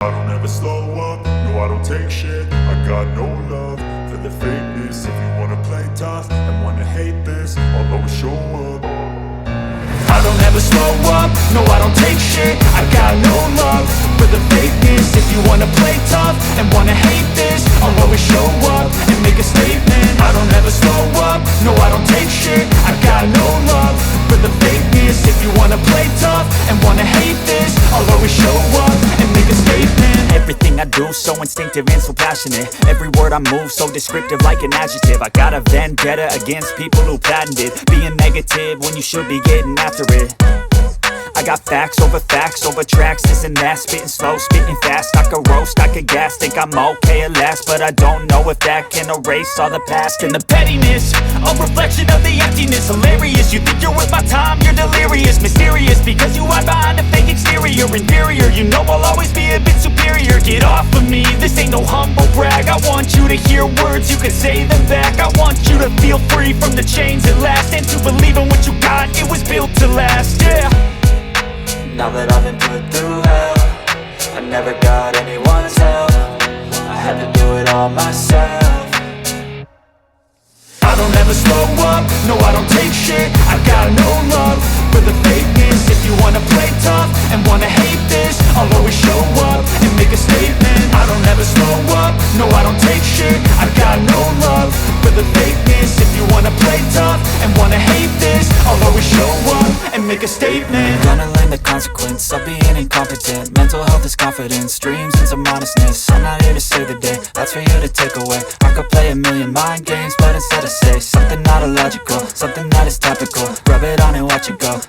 I don't ever slow up, no I don't take shit. I got no love for the fakeness. If you wanna play tough and wanna hate this, I'll always show up. I don't ever slow up, no I don't take shit. I got no love for the fakeness. If you wanna play tough and wanna hate this, I'll always show up and make a statement. I don't ever slow up, no I don't take shit. I got no love for the fakeness. If you wanna play tough and wanna hate this, I'll always show up and make a statement. Everything I do so instinctive and so passionate. Every word I move so descriptive like an adjective. I got a vendetta against people who patented being negative when you should be getting after it. I got facts over tracks, this and that. Spitting slow, spitting fast. I could roast, I could gas. Think I'm okay at last, but I don't know if that can erase all the past. And the pettiness, a reflection of the emptiness. Hilarious, you think you're worth my time, you're delirious. Mysterious, because you hide behind a fake exterior. Inferior, you know I'll always be a bit superior. Get off of me, this ain't no humble brag. I want you to hear words, you can say them back. I want you to feel free from the chains at last, and to believe in what you got, it was built to last, yeah. Now that I've been put through hell, I never got anyone's help. I had to do it all myself. I don't ever slow up, no I don't take shit. I got no love for the fakeness. If you wanna play tough and wanna hate this, I'll always show up and make a statement. I don't ever slow up, no I don't take shit. I got no love for the fakeness. If you wanna play tough and wanna hate this, I'll always show up and make a statement. Gonna learn the consequence of being incompetent. Mental health is confidence, dreams and some honestness. I'm not here to save the day, that's for you to take away. I could play a million mind games, but instead I say something not illogical, something that is topical. Rub it on and watch it go.